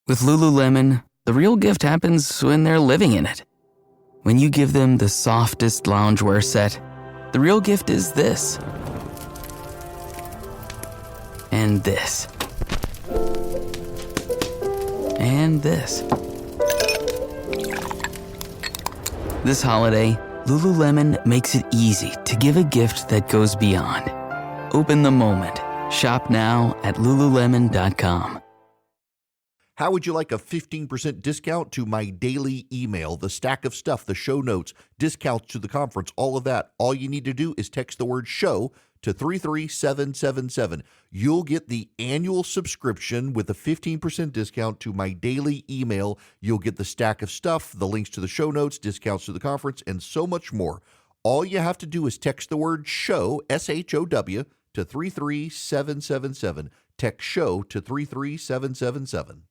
With Lululemon, the real gift happens when they're living in it. When you give them the softest loungewear set, the real gift is this. And this. And this. This holiday, Lululemon makes it easy to give a gift that goes beyond. Open the moment. Shop now at Lululemon.com. How would you like a 15% discount to my daily email, the stack of stuff, the show notes, discounts to the conference, all of that? All you need to do is text the word show to 33777. You'll get the annual subscription with a 15% discount to my daily email. You'll get the stack of stuff, the links to the show notes, discounts to the conference, and so much more. All you have to do is text the word show, S-H-O-W, to 33777. Text show to 33777.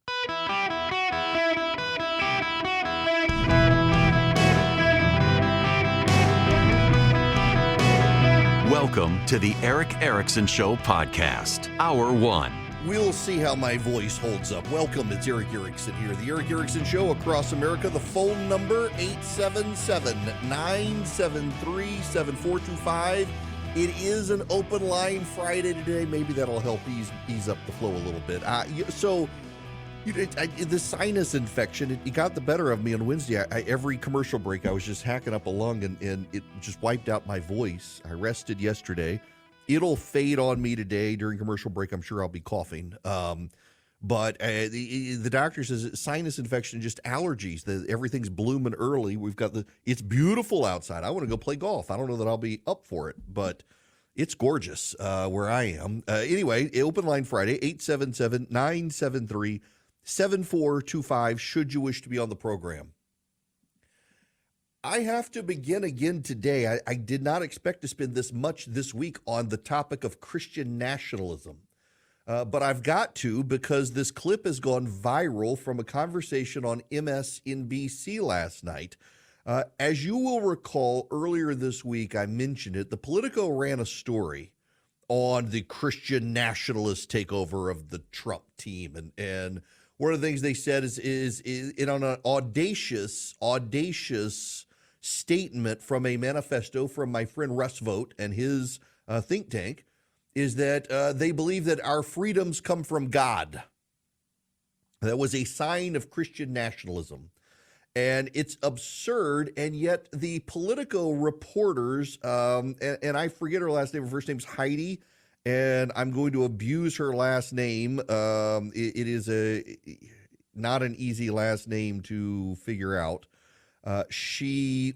Welcome to the Eric Erickson Show podcast, Hour 1. We'll see how my voice holds up. Welcome, it's Eric Erickson here. The Eric Erickson Show across America. The phone number, 877-973-7425. It is an open line Friday today. Maybe that'll help ease up the flow a little bit. The sinus infection, it got the better of me on Wednesday. Every commercial break, I was just hacking up a lung, and it just wiped out my voice. I rested yesterday. It'll fade on me today during commercial break. I'm sure I'll be coughing. But the doctor says it's sinus infection, just allergies. Everything's blooming early. It's beautiful outside. I want to go play golf. I don't know that I'll be up for it, but it's gorgeous where I am. Anyway, open line Friday, 877-973-7425, should you wish to be on the program. I have to begin again today. I did not expect to spend this much this week on the topic of Christian nationalism. But I've got to, because this clip has gone viral from a conversation on MSNBC last night. As you will recall, earlier this week, I mentioned it. The Politico ran a story on the Christian nationalist takeover of the Trump team. And one of the things they said is on an audacious statement from a manifesto from my friend Russ Vogt and his think tank, is that they believe that our freedoms come from God. That was a sign of Christian nationalism. And it's absurd, and yet the Politico reporters, and I forget her last name, her first name's Heidi, and I'm going to abuse her last name. It is not an easy last name to figure out. She's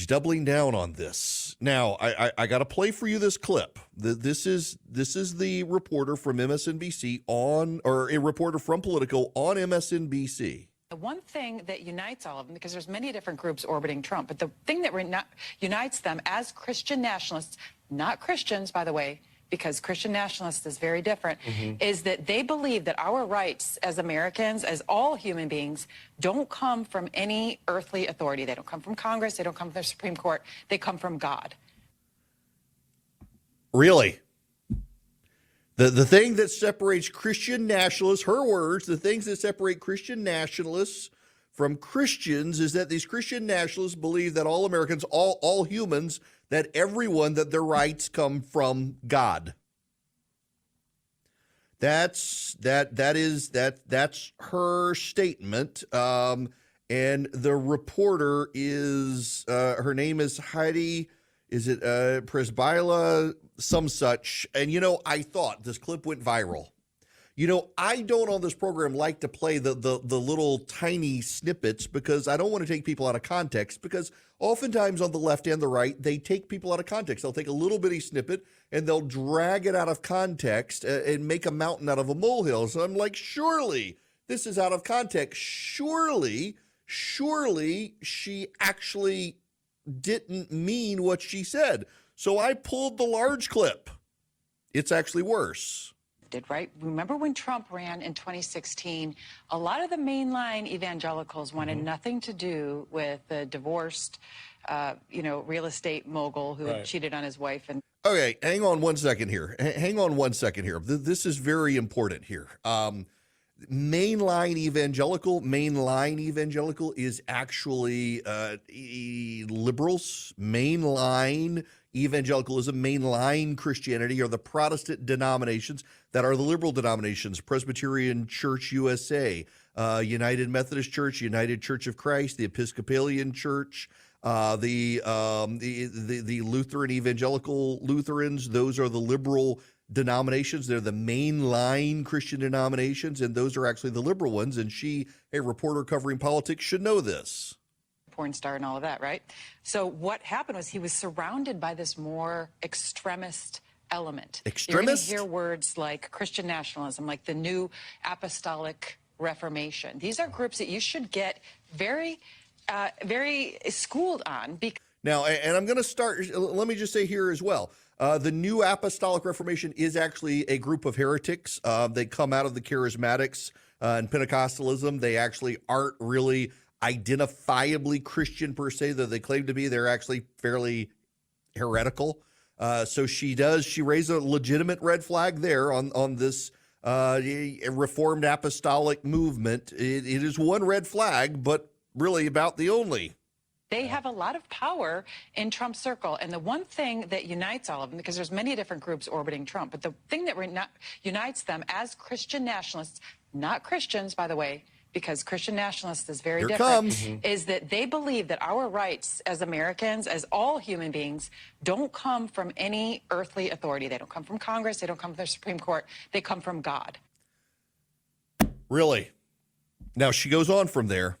doubling down on this. Now, I got to play for you this clip. This is the reporter from MSNBC or a reporter from Politico on MSNBC. The one thing that unites all of them, because there's many different groups orbiting Trump, but the thing that unites them as Christian nationalists, not Christians, by the way, because Christian nationalist is very different, is that they believe that our rights as Americans, as all human beings, don't come from any earthly authority. They don't come from Congress. They don't come from the Supreme Court. They come from God. Really? The thing that separates Christian nationalists, her words, the things that separate Christian nationalists from Christians is that these Christian nationalists believe that all Americans, all humans, that everyone, that their rights come from God. That's her statement. And the reporter is her name is Heidi. Is it Presbyla, some such? And I thought this clip went viral. I don't on this program like to play the little tiny snippets because I don't want to take people out of context, because oftentimes on the left and the right, they take people out of context. They'll take a little bitty snippet and they'll drag it out of context and make a mountain out of a molehill. So I'm like, surely this is out of context. Surely she actually didn't mean what she said. So I pulled the large clip. It's actually worse. Right? Remember when Trump ran in 2016, a lot of the mainline evangelicals wanted nothing to do with the divorced, real estate mogul who had cheated on his wife. And Okay, hang on one second here. Hang on one second here. This is very important here. Mainline evangelical is actually liberals. Mainline evangelicalism, mainline Christianity are the Protestant denominations that are the liberal denominations: Presbyterian Church USA, United Methodist Church, United Church of Christ, the Episcopalian Church, the Lutheran evangelical Lutherans. Those are the liberal denominations. They're the mainline Christian denominations, and those are actually the liberal ones. And she, a reporter covering politics, should know this. Porn star and all of that, right? So what happened was he was surrounded by this more extremist element. Extremist? You're going to hear words like Christian nationalism, like the New Apostolic Reformation. These are groups that you should get very schooled on. Now, and I'm going to start, let me just say here as well, the New Apostolic Reformation is actually a group of heretics. They come out of the charismatics and Pentecostalism. They actually aren't really identifiably Christian per se, though they claim to be. They're actually fairly heretical. So she raised a legitimate red flag there on this Reformed Apostolic movement. It is one red flag, but really about the only. They have a lot of power in Trump's circle. And the one thing that unites all of them, because there's many different groups orbiting Trump, but the thing that unites them as Christian nationalists, not Christians, by the way, because Christian nationalists is very different, is that they believe that our rights as Americans, as all human beings, don't come from any earthly authority. They don't come from Congress. They don't come from the Supreme Court. They come from God. Really? Now, she goes on from there.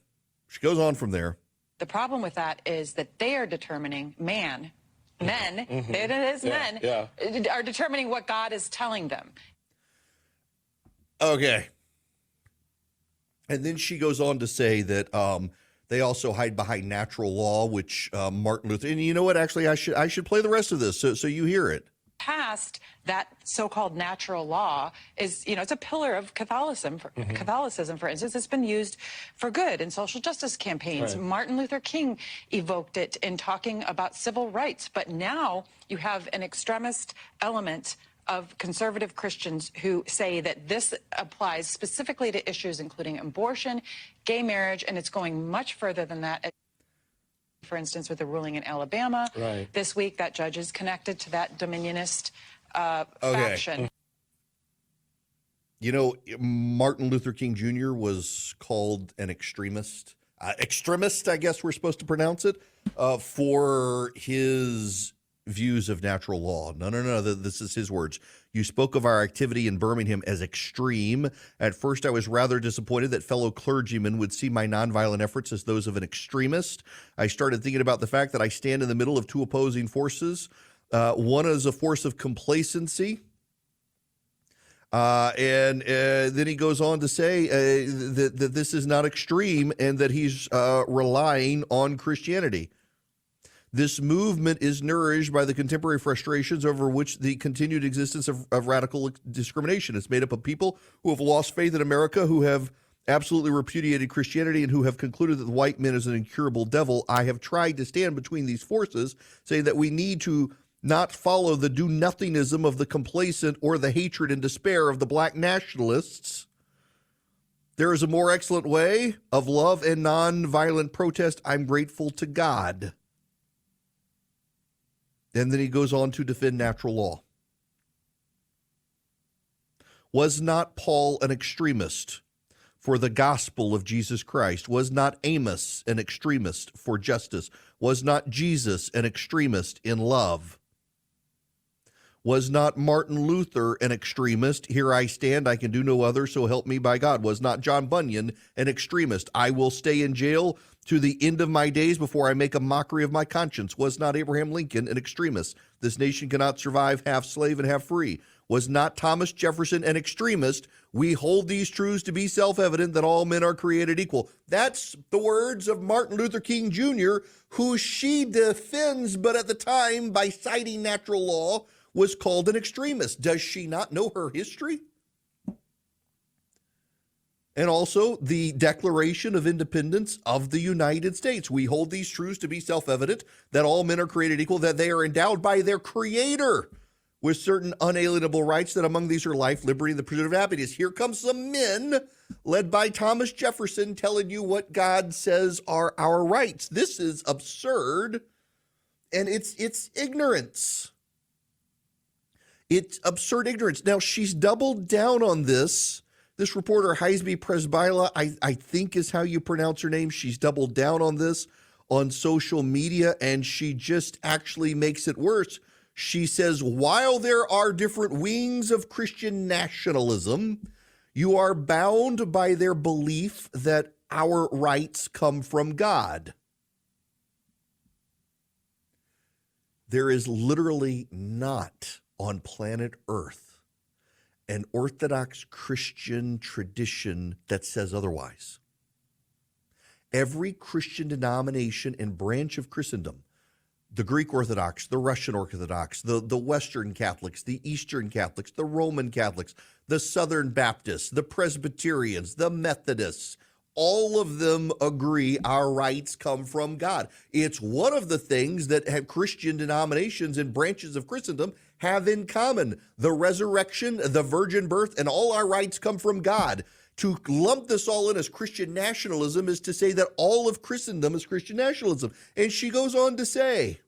The problem with that is that they are determining men, are determining what God is telling them. Okay. And then she goes on to say that they also hide behind natural law, which Martin Luther, and you know what, actually, I should play the rest of this so you hear it. Past that so-called natural law is, it's a pillar of Catholicism. Catholicism, for instance, it's been used for good in social justice campaigns. Right. Martin Luther King evoked it in talking about civil rights. But now you have an extremist element of conservative Christians who say that this applies specifically to issues including abortion, gay marriage, and it's going much further than that. For instance, with the ruling in Alabama this week, that judge is connected to that Dominionist faction. You know, Martin Luther King Jr. was called an extremist, I guess we're supposed to pronounce it, for his views of natural law. No, this is his words. You spoke of our activity in Birmingham as extreme. At first, I was rather disappointed that fellow clergymen would see my nonviolent efforts as those of an extremist. I started thinking about the fact that I stand in the middle of two opposing forces. One is a force of complacency. And then he goes on to say that this is not extreme and that he's relying on Christianity. This movement is nourished by the contemporary frustrations over which the continued existence of radical discrimination. It's made up of people who have lost faith in America, who have absolutely repudiated Christianity, and who have concluded that the white man is an incurable devil. I have tried to stand between these forces, saying that we need to not follow the do-nothingism of the complacent or the hatred and despair of the black nationalists. There is a more excellent way of love and nonviolent protest. I'm grateful to God. And then he goes on to defend natural law. Was not Paul an extremist for the gospel of Jesus Christ? Was not Amos an extremist for justice? Was not Jesus an extremist in love? Was not Martin Luther an extremist? Here I stand, I can do no other, so help me by God. Was not John Bunyan an extremist? I will stay in jail to the end of my days before I make a mockery of my conscience. Was not Abraham Lincoln an extremist? This nation cannot survive half slave and half free. Was not Thomas Jefferson an extremist? We hold these truths to be self-evident that all men are created equal. That's the words of Martin Luther King Jr., who she defends, but at the time, by citing natural law, was called an extremist. Does she not know her history? and also the Declaration of Independence of the United States. We hold these truths to be self-evident, that all men are created equal, that they are endowed by their Creator with certain unalienable rights, that among these are life, liberty, and the pursuit of happiness. Here comes some men led by Thomas Jefferson telling you what God says are our rights. This is absurd, and it's ignorance. It's absurd ignorance. Now, she's doubled down on this. This reporter, Heisby Presbyla, I think is how you pronounce her name. She's doubled down on this on social media, and she just actually makes it worse. She says, while there are different wings of Christian nationalism, you are bound by their belief that our rights come from God. There is literally not on planet Earth an Orthodox Christian tradition that says otherwise. Every Christian denomination and branch of Christendom, the Greek Orthodox, the Russian Orthodox, the Western Catholics, the Eastern Catholics, the Roman Catholics, the Southern Baptists, the Presbyterians, the Methodists, all of them agree our rights come from God. It's one of the things that have Christian denominations and branches of Christendom have in common. The resurrection, the virgin birth, and all our rights come from God. To lump this all in as Christian nationalism is to say that all of Christendom is Christian nationalism. And she goes on to say,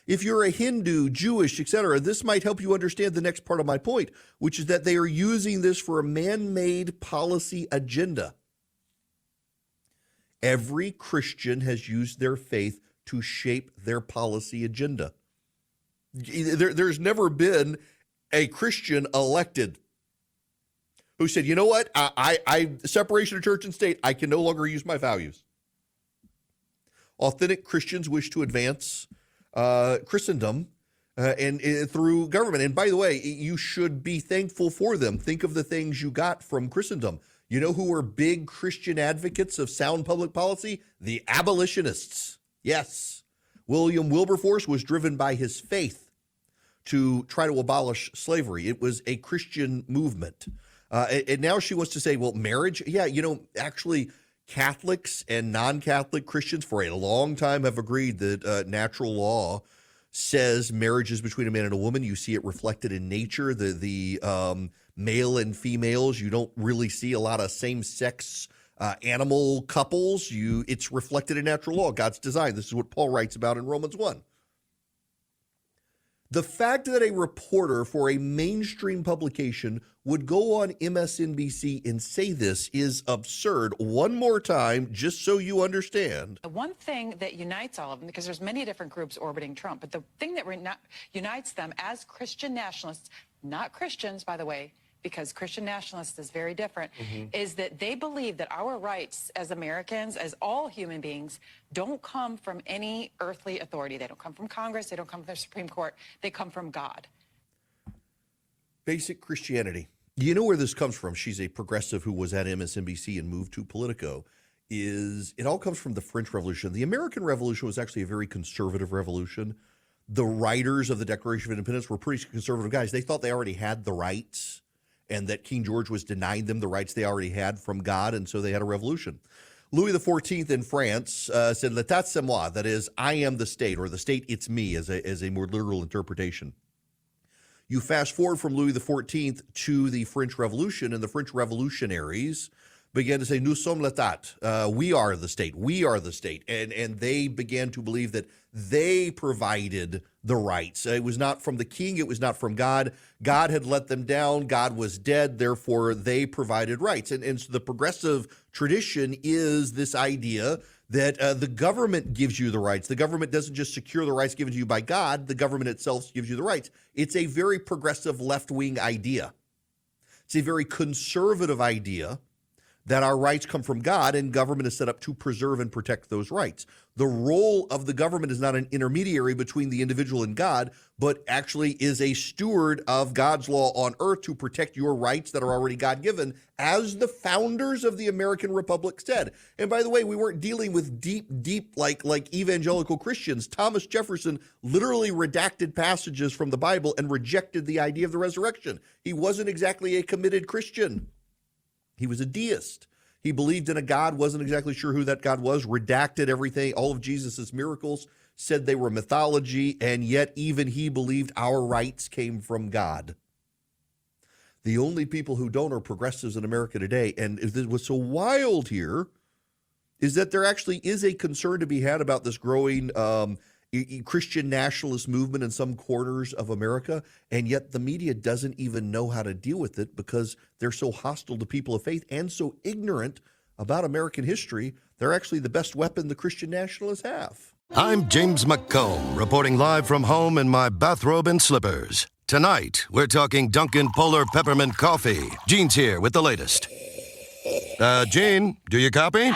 if you're a Hindu, Jewish, etc., this might help you understand the next part of my point, which is that they are using this for a man-made policy agenda. Every Christian has used their faith to shape their policy agenda. There's never been a Christian elected who said, you know what, I separation of church and state, I can no longer use my values. Authentic Christians wish to advance Christendom and through government. And by the way, you should be thankful for them. Think of the things you got from Christendom. You know who were big Christian advocates of sound public policy? The abolitionists. Yes. William Wilberforce was driven by his faith to try to abolish slavery. It was a Christian movement. And now she wants to say, well, marriage? Yeah, you know, actually, Catholics and non-Catholic Christians for a long time have agreed that natural law says marriage is between a man and a woman. You see it reflected in nature. The male and females, you don't really see a lot of same-sex animal couples. It's reflected in natural law, God's design. This is what Paul writes about in Romans 1. The fact that a reporter for a mainstream publication would go on MSNBC and say this is absurd. One more time, just so you understand. The one thing that unites all of them, because there's many different groups orbiting Trump, but the thing that unites them as Christian nationalists, not Christians, by the way, because Christian nationalists is very different, is that they believe that our rights as Americans, as all human beings, don't come from any earthly authority. They don't come from Congress. They don't come from the Supreme Court. They come from God. Basic Christianity. You know where this comes from? She's a progressive who was at MSNBC and moved to Politico. It all comes from the French Revolution. The American Revolution was actually a very conservative revolution. The writers of the Declaration of Independence were pretty conservative guys. They thought they already had the rights, and that King George was denying them the rights they already had from God, and so they had a revolution. Louis XIV in France said, "L'État c'est moi," that is, I am the state, or the state, it's me, as a more literal interpretation. You fast forward from Louis XIV to the French Revolution, and the French revolutionaries began to say, "Nous sommes l'État," we are the state, we are the state, and they began to believe that they provided the rights. It was not from the king, it was not from God. God had let them down, God was dead, therefore they provided rights. And so the progressive tradition is this idea that the government gives you the rights. The government doesn't just secure the rights given to you by God, the government itself gives you the rights. It's a very progressive left-wing idea. It's a very conservative idea that our rights come from God, and government is set up to preserve and protect those rights. The role of the government is not an intermediary between the individual and God, but actually is a steward of God's law on earth to protect your rights that are already God-given, as the founders of the American Republic said. And by the way, we weren't dealing with deep, like evangelical Christians. Thomas Jefferson literally redacted passages from the Bible and rejected the idea of the resurrection. He wasn't exactly a committed Christian. He was a deist. He believed in a God, wasn't exactly sure who that God was, redacted everything, all of Jesus's miracles, said they were mythology, and yet even he believed our rights came from God. The only people who don't are progressives in America today. And what's so wild here is that there actually is a concern to be had about this growing Christian nationalist movement in some corners of America, and yet the media doesn't even know how to deal with it because they're so hostile to people of faith and so ignorant about American history. They're actually the best weapon the Christian nationalists have. I'm James McComb, reporting live from home in my bathrobe and slippers. Tonight, we're talking Dunkin' Polar Peppermint Coffee. Gene's here with the latest. Gene, do you copy?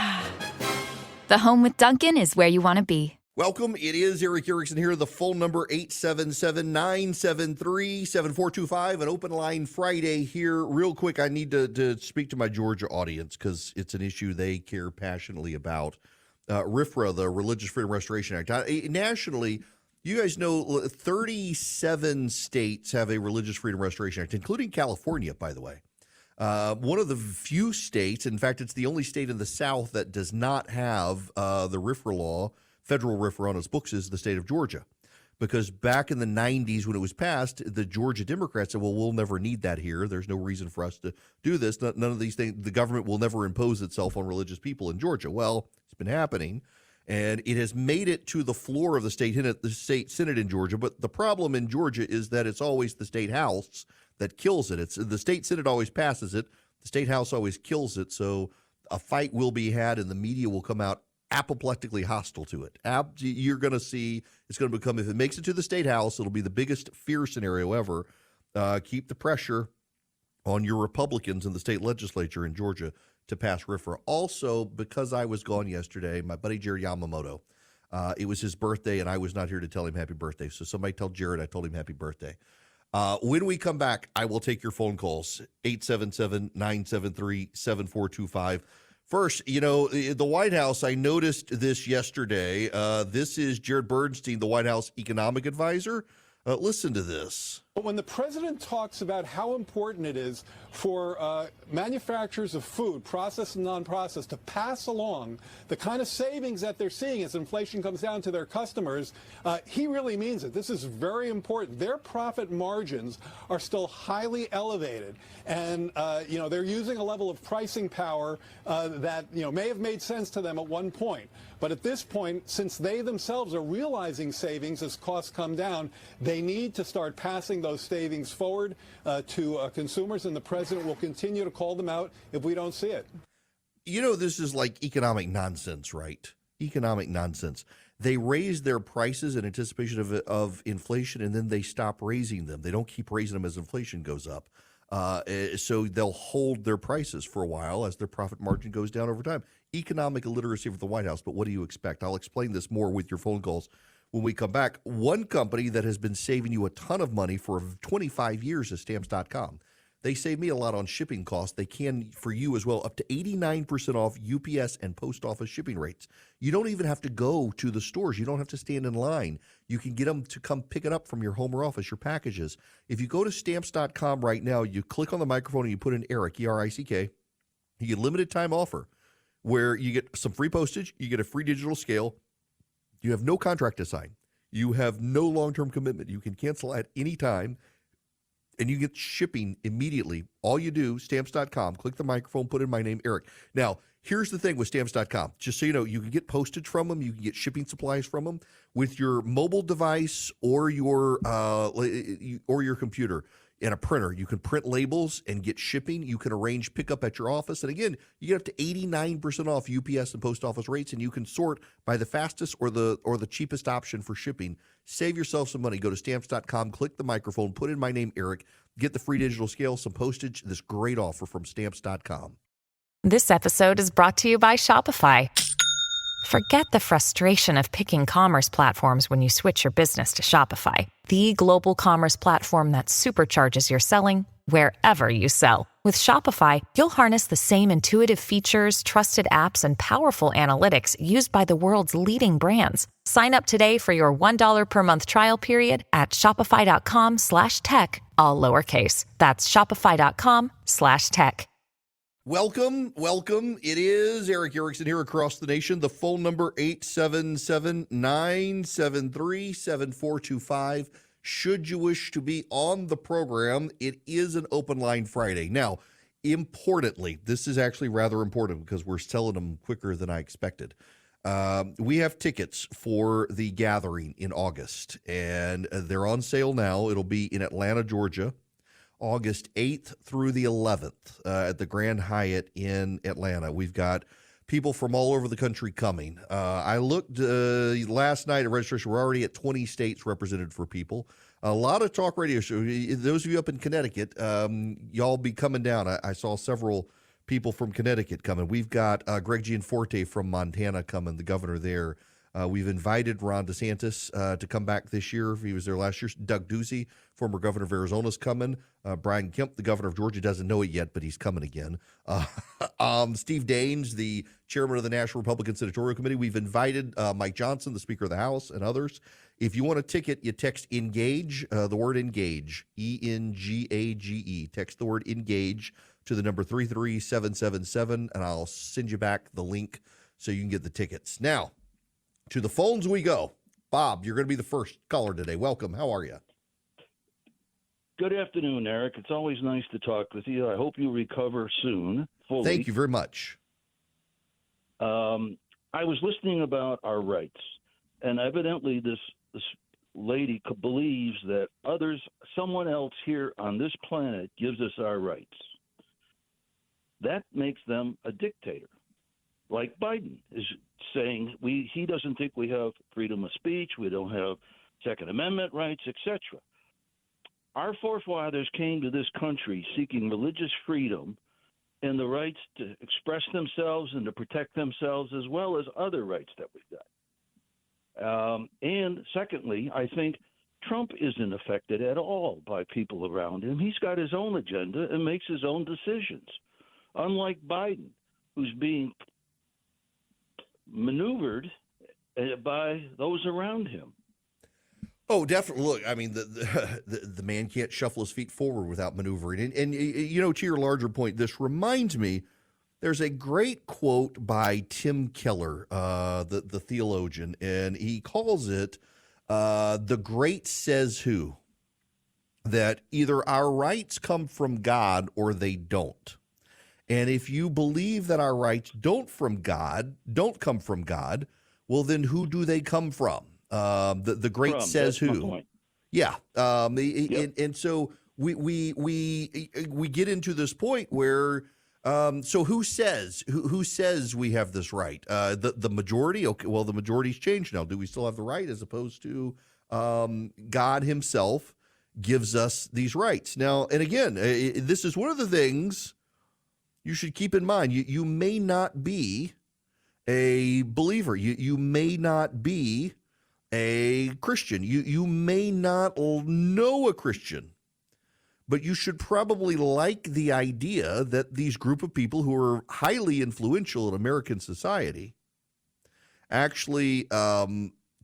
The home with Dunkin' is where you want to be. Welcome. It is Eric Erickson here. The phone number 877-973-7425. An open line Friday here. Real quick, I need to speak to my Georgia audience because it's an issue they care passionately about. RFRA, the Religious Freedom Restoration Act. Nationally, you guys know 37 states have a Religious Freedom Restoration Act, including California, by the way. One of the few states, in fact, it's the only state in the South that does not have the RFRA law, federal RFRA on its books, is the state of Georgia. Because back in the 90s when it was passed, the Georgia Democrats said, well, we'll never need that here. There's no reason for us to do this. None of these things, the government will never impose itself on religious people in Georgia. Well, it's been happening, and it has made it to the floor of the state Senate in Georgia. But the problem in Georgia is that it's always the state house that kills it. It's the state Senate always passes it. The state house always kills it. So a fight will be had, and the media will come out apoplectically hostile to it. You're going to see it's going to become, if it makes it to the state house, it'll be the biggest fear scenario ever. Keep the pressure on your Republicans in the state legislature in Georgia to pass RFRA. Also, because I was gone yesterday, my buddy Jared Yamamoto, it was his birthday, and I was not here to tell him happy birthday. So somebody tell Jared I told him happy birthday. When we come back, I will take your phone calls, 877-973-7425. First, the White House, I noticed this yesterday. This is Jared Bernstein, the White House economic advisor. Listen to this. But when the president talks about how important it is for manufacturers of food, processed and non-processed, to pass along the kind of savings that they're seeing as inflation comes down to their customers, he really means it. This is very important. Their profit margins are still highly elevated. And, they're using a level of pricing power that, may have made sense to them at one point. But at this point, since they themselves are realizing savings as costs come down, they need to start passing those savings forward to consumers, and the president will continue to call them out if we don't see it. This is like economic nonsense, right? Economic nonsense. They raise their prices in anticipation of inflation, and then they stop raising them. They don't keep raising them as inflation goes up. So they'll hold their prices for a while as their profit margin goes down over time. Economic illiteracy for the White House, but what do you expect? I'll explain this more with your phone calls when we come back. One company that has been saving you a ton of money for 25 years is Stamps.com. They save me a lot on shipping costs. They can for you as well, up to 89% off UPS and post office shipping rates. You don't even have to go to the stores. You don't have to stand in line. You can get them to come pick it up from your home or office, your packages. If you go to Stamps.com right now, you click on the microphone and you put in Eric, E-R-I-C-K, you get a limited time offer where you get some free postage, you get a free digital scale, you have no contract to sign, you have no long-term commitment, you can cancel at any time, and you get shipping immediately. All you do, Stamps.com, click the microphone, put in my name, Eric. Now, here's the thing with Stamps.com. Just so you know, you can get postage from them, you can get shipping supplies from them with your mobile device or your computer and a printer. You can print labels and get shipping. You can arrange pickup at your office. And again, you get up to 89% off UPS and post office rates, and you can sort by the fastest or the cheapest option for shipping. Save yourself some money. Go to Stamps.com, click the microphone, put in my name, Eric, get the free digital scale, some postage, this great offer from Stamps.com. This episode is brought to you by Shopify. Forget the frustration of picking commerce platforms when you switch your business to Shopify, the global commerce platform that supercharges your selling wherever you sell. With Shopify, you'll harness the same intuitive features, trusted apps, and powerful analytics used by the world's leading brands. Sign up today for your $1 per month trial period at shopify.com/tech, all lowercase. That's shopify.com/tech. Welcome. It is Eric Erickson here across the nation. The phone number 877-973-7425. Should you wish to be on the program, it is an open line Friday. Now, importantly, this is actually rather important because we're selling them quicker than I expected. We have tickets for the gathering in August, and they're on sale now. It'll be in Atlanta, Georgia, August 8th through the 11th at the Grand Hyatt in Atlanta. We've got people from all over the country coming. I looked last night at registration. We're already at 20 states represented for people. A lot of talk radio shows. Those of you up in Connecticut, y'all be coming down. I saw several people from Connecticut coming. We've got Greg Gianforte from Montana coming, the governor there. We've invited Ron DeSantis to come back this year. He was there last year. Doug Ducey, former governor of Arizona, is coming. Brian Kemp, the governor of Georgia, doesn't know it yet, but he's coming again. Steve Daines, the chairman of the National Republican Senatorial Committee. We've invited Mike Johnson, the Speaker of the House, and others. If you want a ticket, you text ENGAGE, the word ENGAGE, E-N-G-A-G-E. Text the word ENGAGE to the number 33777, and I'll send you back the link so you can get the tickets. Now, to the phones we go. Bob, you're going to be the first caller today. Welcome. How are you? Good afternoon, Eric. It's always nice to talk with you. I hope you recover soon. Fully. Thank you very much. I was listening about our rights, and evidently this lady believes that someone else here on this planet gives us our rights. That makes them a dictator. Like Biden is saying he doesn't think we have freedom of speech, we don't have Second Amendment rights, etc. Our forefathers came to this country seeking religious freedom and the rights to express themselves and to protect themselves, as well as other rights that we've got. And secondly, I think Trump isn't affected at all by people around him. He's got his own agenda and makes his own decisions, unlike Biden, who's being maneuvered by those around him. Oh, definitely. Look, I mean, the man can't shuffle his feet forward without maneuvering. And you know, to your larger point, this reminds me, there's a great quote by Tim Keller, the theologian, and he calls it the great says who, that either our rights come from God or they don't. And if you believe that our rights don't come from God, well, then who do they come from? The great says who. Yeah. Yep. And so we get into this point where so who says we have this right? The majority. Okay. Well, the majority's changed now. Do we still have the right, as opposed to God Himself gives us these rights now? And again, this is one of the things you should keep in mind. You may not be a believer. You may not be a Christian. You may not know a Christian, but you should probably like the idea that these group of people who are highly influential in American society actually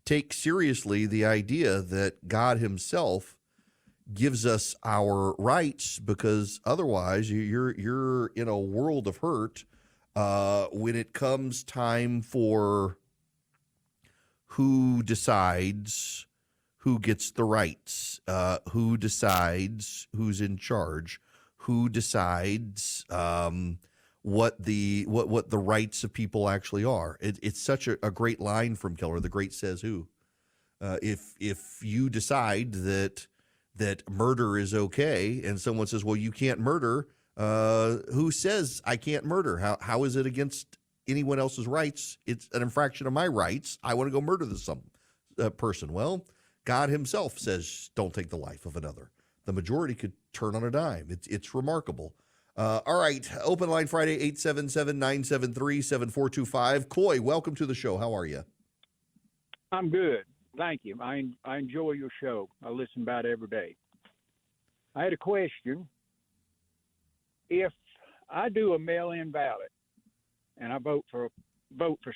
take seriously the idea that God Himself gives us our rights, because otherwise you're in a world of hurt when it comes time for who decides who gets the rights, who decides who's in charge, who decides what the rights of people actually are. It's such a great line from Keller, the great says who. If you decide that murder is okay, and someone says, well, you can't murder, who says I can't murder? How is it against anyone else's rights? It's an infraction of my rights. I want to go murder this person. Well, God Himself says don't take the life of another. The majority could turn on a dime. It's remarkable. All right, Open Line Friday, 877-973-7425. Coy, welcome to the show. How are you? I'm good. Thank you. I enjoy your show. I listen about it every day. I had a question. If I do a mail-in ballot and I vote for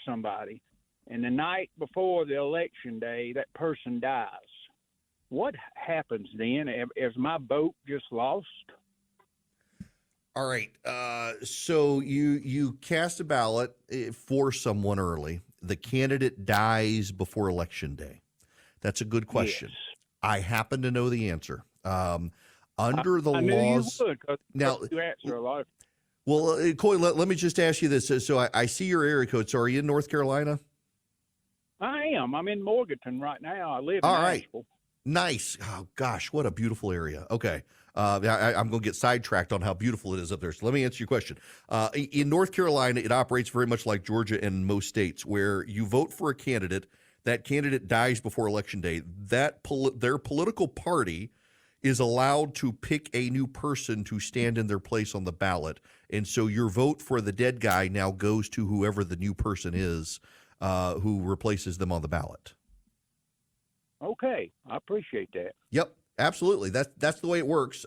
somebody, and the night before the election day that person dies, what happens then? Is my vote just lost? All right. So you cast a ballot for someone early. The candidate dies before Election Day. That's a good question. Yes. I happen to know the answer. Under the I laws. knew you would, 'cause Now, you answer a lot of. well, Coy, let me just ask you this. So I see your area code. So are you in North Carolina? I am. I'm in Morganton right now. I live in All right. Asheville. Nice. Oh, gosh, what a beautiful area. Okay. I'm going to get sidetracked on how beautiful it is up there. So let me answer your question. In North Carolina, it operates very much like Georgia and most states, where you vote for a candidate. That candidate dies before Election Day. Their political party is allowed to pick a new person to stand in their place on the ballot. And so your vote for the dead guy now goes to whoever the new person is who replaces them on the ballot. Okay, I appreciate that. Yep, absolutely. That's the way it works.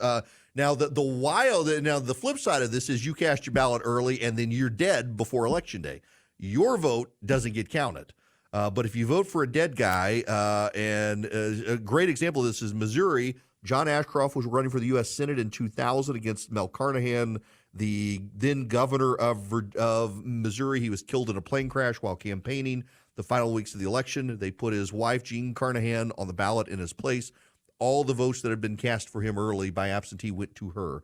Now the flip side of this is you cast your ballot early and then you're dead before Election Day. Your vote doesn't get counted. But if you vote for a dead guy, and a great example of this is Missouri. John Ashcroft was running for the U.S. Senate in 2000 against Mel Carnahan, the then governor of Missouri. He was killed in a plane crash while campaigning. The final weeks of the election, they put his wife, Jean Carnahan, on the ballot in his place. All the votes that had been cast for him early by absentee went to her.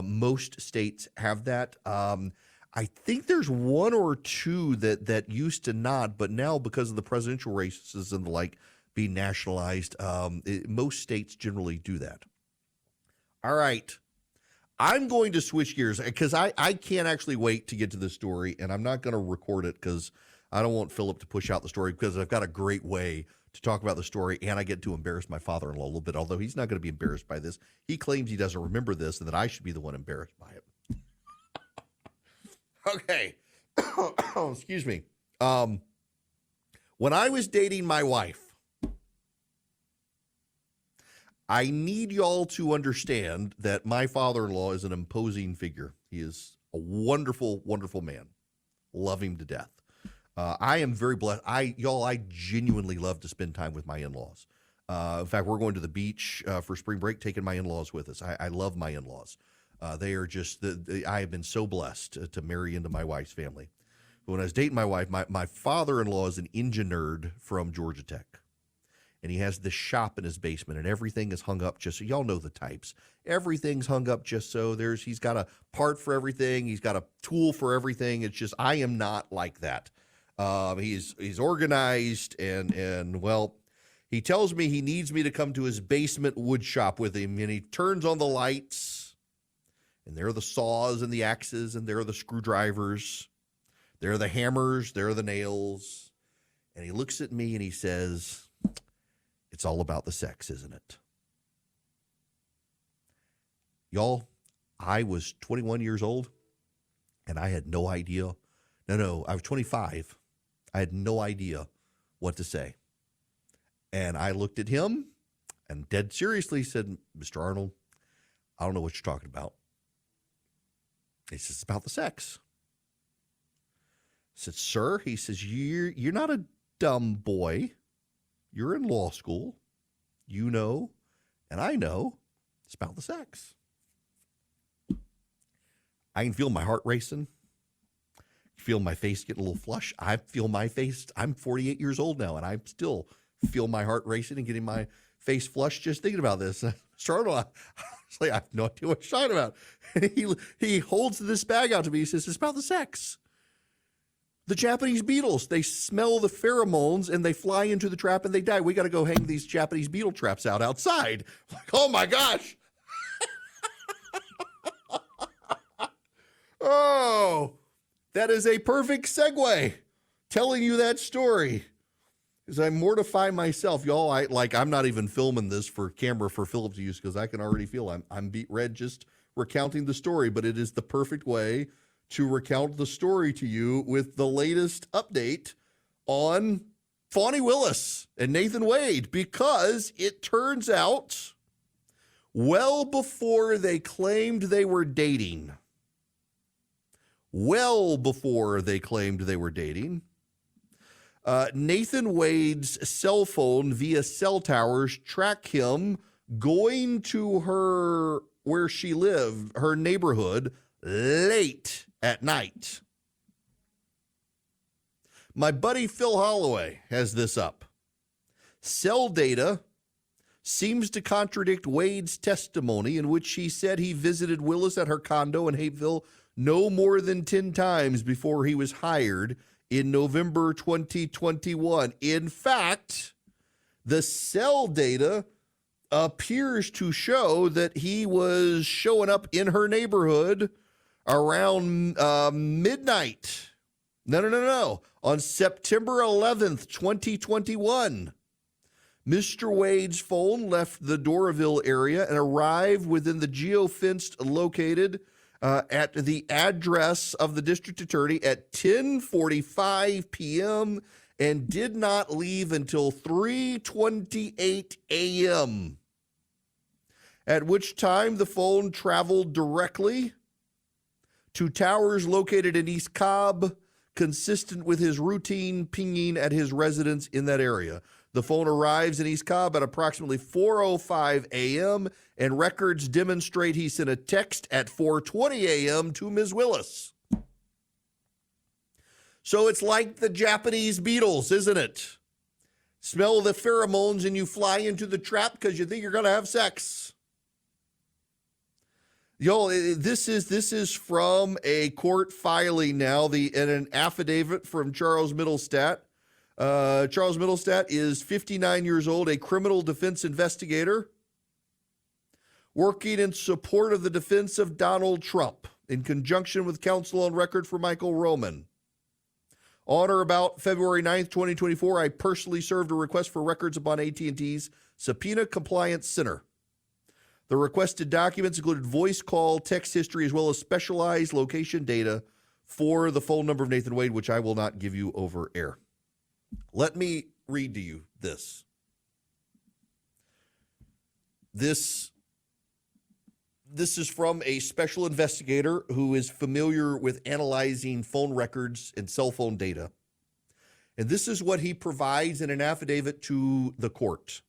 Most states have that. I think there's one or two that used to not, but now because of the presidential races and the like being nationalized, most states generally do that. All right. I'm going to switch gears because I can't actually wait to get to this story, and I'm not going to record it because I don't want Philip to push out the story because I've got a great way to talk about the story, and I get to embarrass my father-in-law a little bit, although he's not going to be embarrassed by this. He claims he doesn't remember this and that I should be the one embarrassed by it. Okay. Excuse me. When I was dating my wife, I need y'all to understand that my father-in-law is an imposing figure. He is a wonderful, wonderful man. Love him to death. I am very blessed. I genuinely love to spend time with my in-laws. In fact, we're going to the beach for spring break, taking my in-laws with us. I love my in-laws. They are just, I have been so blessed to marry into my wife's family. But when I was dating my wife, my father-in-law is an engine nerd from Georgia Tech. And he has this shop in his basement, and everything is hung up just so, y'all know the types. Everything's hung up just so he's got a part for everything. He's got a tool for everything. It's just, I am not like that. He's organized and well, he tells me he needs me to come to his basement wood shop with him, and he turns on the lights, and there are the saws and the axes, and there are the screwdrivers, there are the hammers, there are the nails, and he looks at me and he says, "It's all about the sex, isn't it?" Y'all, I was 21 years old, and I had no idea. No, I was 25. I had no idea what to say. And I looked at him and dead seriously said, "Mr. Arnold, I don't know what you're talking about." He says, "It's about the sex." I said, "Sir," he says, you're not a dumb boy. You're in law school. You know, and I know it's about the sex. I can feel my heart racing. Feel my face getting a little flush. I feel my face. I'm 48 years old now, and I still feel my heart racing and getting my face flushed just thinking about this. Startled, honestly, I have no idea what you're talking about. And he holds this bag out to me. He says, "It's about the sex. The Japanese beetles, they smell the pheromones and they fly into the trap and they die. We got to go hang these Japanese beetle traps out outside." Like, oh my gosh. Oh, that is a perfect segue. Telling you that story as I mortify myself, y'all. I'm not even filming this for camera for Philip to use because I can already feel I'm beat red just recounting the story. But it is the perfect way to recount the story to you with the latest update on Fani Willis and Nathan Wade, because it turns out well before they claimed they were dating, Nathan Wade's cell phone via cell towers tracked him going to where she lived, her neighborhood, late at night. My buddy Phil Holloway has this up. Cell data seems to contradict Wade's testimony in which he said he visited Willis at her condo in Hapeville no more than 10 times before he was hired in November 2021. In fact, the cell data appears to show that he was showing up in her neighborhood around midnight. No. On September 11th, 2021. Mr. Wade's phone left the Doraville area and arrived within the geofenced located at the address of the district attorney at 10:45 p.m. and did not leave until 3:28 a.m., at which time the phone traveled directly to towers located in East Cobb, consistent with his routine pinging at his residence in that area. The phone arrives in East Cobb at approximately 4:05 a.m., and records demonstrate he sent a text at 4:20 a.m. to Ms. Willis. So it's like the Japanese beetles, isn't it? Smell the pheromones and you fly into the trap because you think you're going to have sex. This is from a court filing now, and an affidavit from Charles Middlestat. Charles Middlestat is 59 years old, a criminal defense investigator working in support of the defense of Donald Trump in conjunction with counsel on record for Michael Roman. On or about February 9th, 2024, I personally served a request for records upon AT&T's Subpoena Compliance Center. The requested documents included voice call, text history, as well as specialized location data for the phone number of Nathan Wade, which I will not give you over air. Let me read to you this. This is from a special investigator who is familiar with analyzing phone records and cell phone data. And this is what he provides in an affidavit to the court.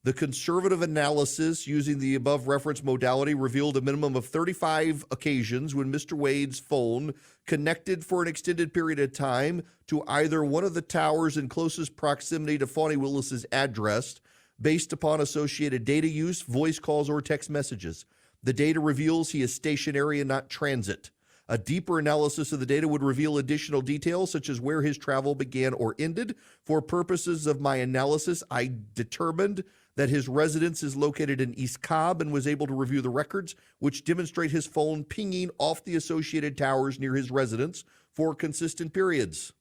The conservative analysis using the above reference modality revealed a minimum of 35 occasions when Mr. Wade's phone connected for an extended period of time to either one of the towers in closest proximity to Fawny Willis's address based upon associated data use, voice calls, or text messages. The data reveals he is stationary and not transit. A deeper analysis of the data would reveal additional details, such as where his travel began or ended. For purposes of my analysis, I determined that his residence is located in East Cobb and was able to review the records, which demonstrate his phone pinging off the associated towers near his residence for consistent periods.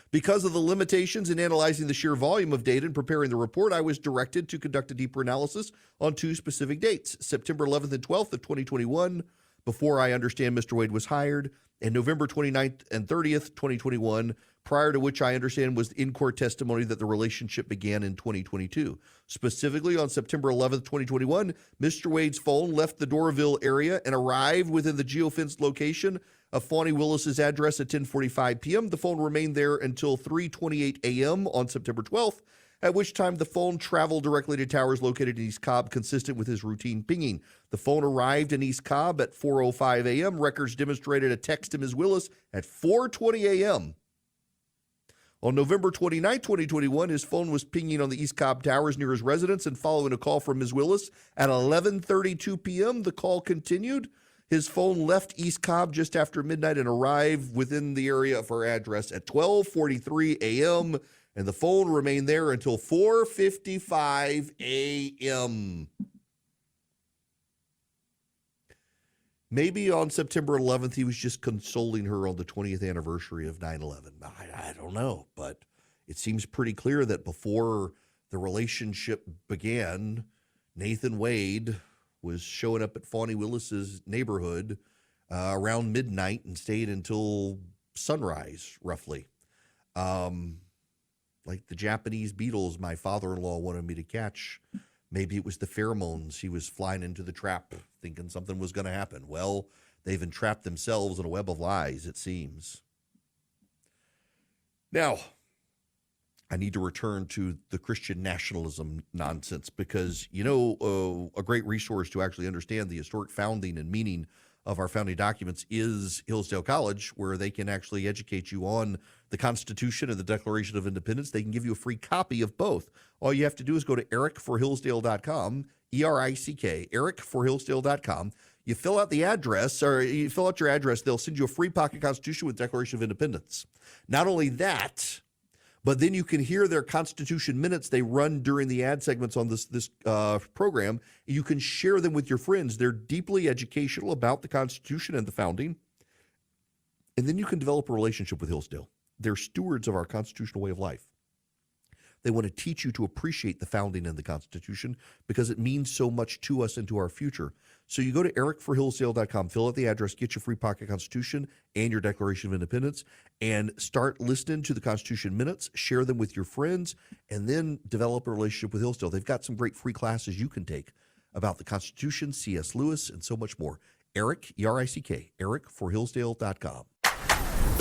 Because of the limitations in analyzing the sheer volume of data and preparing the report, I was directed to conduct a deeper analysis on two specific dates, September 11th and 12th of 2021, before I understand Mr. Wade was hired, and November 29th and 30th, 2021, prior to which I understand was in-court testimony that the relationship began in 2022. Specifically, on September 11th, 2021, Mr. Wade's phone left the Doraville area and arrived within the geofenced location of Fawny Willis's address at 10:45 p.m. The phone remained there until 3:28 a.m. on September 12th, at which time the phone traveled directly to towers located in East Cobb, consistent with his routine pinging. The phone arrived in East Cobb at 4:05 a.m. Records demonstrated a text to Ms. Willis at 4:20 a.m. On November 29, 2021, his phone was pinging on the East Cobb Towers near his residence, and following a call from Ms. Willis at 11:32 p.m., the call continued. His phone left East Cobb just after midnight and arrived within the area of her address at 12:43 a.m., and the phone remained there until 4:55 a.m. Maybe on September 11th, he was just consoling her on the 20th anniversary of 9/11. I don't know, but it seems pretty clear that before the relationship began, Nathan Wade was showing up at Fawny Willis's neighborhood around midnight and stayed until sunrise, roughly. Like the Japanese beetles my father-in-law wanted me to catch. Maybe it was the pheromones. He was flying into the trap thinking something was going to happen. Well, they've entrapped themselves in a web of lies, it seems. Now, I need to return to the Christian nationalism nonsense because, a great resource to actually understand the historic founding and meaning of our founding documents is Hillsdale College, where they can actually educate you on the Constitution and the Declaration of Independence. They can give you a free copy of both. All you have to do is go to ericforhillsdale.com, ERICK, ericforhillsdale.com. You fill out the address, or you fill out your address, they'll send you a free pocket Constitution with Declaration of Independence. Not only that, but then you can hear their Constitution minutes they run during the ad segments on this program. You can share them with your friends. They're deeply educational about the Constitution and the founding. And then you can develop a relationship with Hillsdale. They're stewards of our constitutional way of life. They want to teach you to appreciate the founding and the Constitution because it means so much to us and to our future. So you go to ericforhillsdale.com, fill out the address, get your free pocket Constitution and your Declaration of Independence, and start listening to the Constitution minutes, share them with your friends, and then develop a relationship with Hillsdale. They've got some great free classes you can take about the Constitution, C.S. Lewis, and so much more. Eric, E-R-I-C-K, ericforhillsdale.com.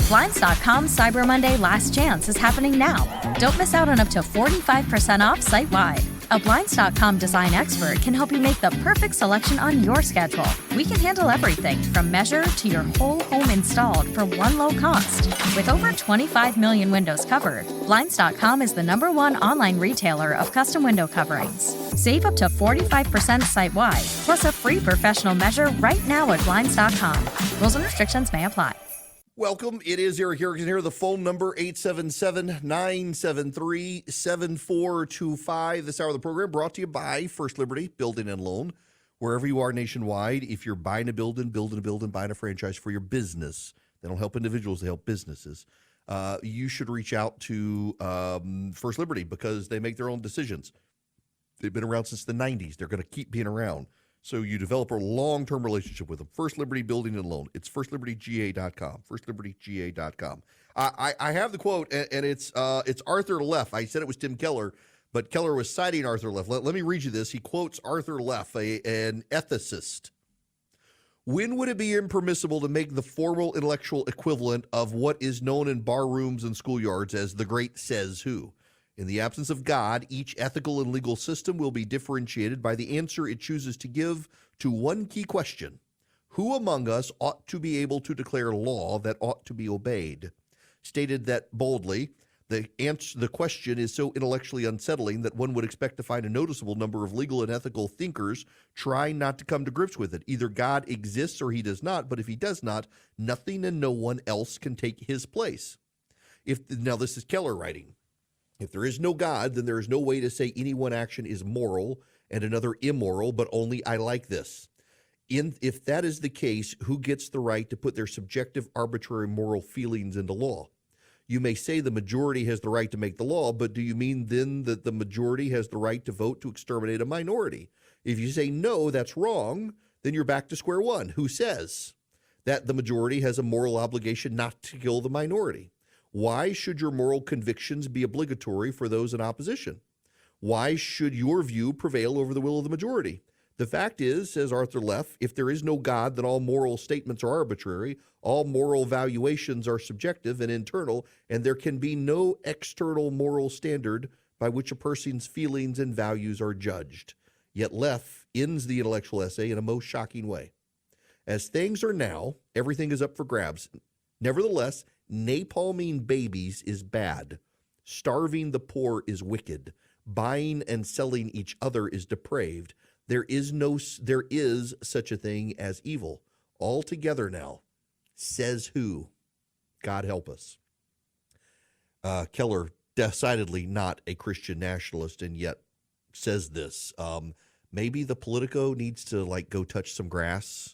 Blinds.com Cyber Monday Last Chance is happening now. Don't miss out on up to 45% off site-wide. A Blinds.com design expert can help you make the perfect selection on your schedule. We can handle everything from measure to your whole home installed for one low cost. With over 25 million windows covered, Blinds.com is the #1 online retailer of custom window coverings. Save up to 45% site-wide, plus a free professional measure right now at Blinds.com. Rules and restrictions may apply. Welcome. It is Eric Erickson here. The phone number, 877-973-7425. This hour of the program brought to you by First Liberty Building and Loan. Wherever you are nationwide, if you're buying a building, buying a franchise for your business, they don't help individuals, they help businesses. You should reach out to First Liberty because they make their own decisions. They've been around since the 90s. They're going to keep being around. So you develop a long-term relationship with them. First Liberty Building and Loan. It's firstlibertyga.com. Firstlibertyga.com. I have the quote, and it's Arthur Leff. I said it was Tim Keller, but Keller was citing Arthur Leff. Let me read you this. He quotes Arthur Leff, an ethicist. When would it be impermissible to make the formal intellectual equivalent of what is known in bar rooms and schoolyards as the great says who? In the absence of God, each ethical and legal system will be differentiated by the answer it chooses to give to one key question. Who among us ought to be able to declare law that ought to be obeyed? Stated that boldly, the question is so intellectually unsettling that one would expect to find a noticeable number of legal and ethical thinkers trying not to come to grips with it. Either God exists or he does not, but if he does not, nothing and no one else can take his place. Now, this is Keller writing. If there is no God, then there is no way to say any one action is moral and another immoral, but only I like this. If that is the case, who gets the right to put their subjective, arbitrary moral feelings into law? You may say the majority has the right to make the law, but do you mean then that the majority has the right to vote to exterminate a minority? If you say no, that's wrong, then you're back to square one. Who says that the majority has a moral obligation not to kill the minority? Why should your moral convictions be obligatory for those in opposition? Why should your view prevail over the will of the majority? The fact is, says Arthur Leff, if there is no God, then all moral statements are arbitrary, all moral valuations are subjective and internal, and there can be no external moral standard by which a person's feelings and values are judged. Yet Leff ends the intellectual essay in a most shocking way. As things are now, everything is up for grabs. Nevertheless, napalming babies is bad. Starving the poor is wicked. Buying and selling each other is depraved. There is such a thing as evil. Altogether now, says who? God help us. Keller, decidedly not a Christian nationalist, and yet says this. Maybe the Politico needs to go touch some grass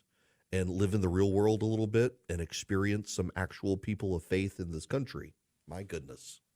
and live in the real world a little bit and experience some actual people of faith in this country. My goodness.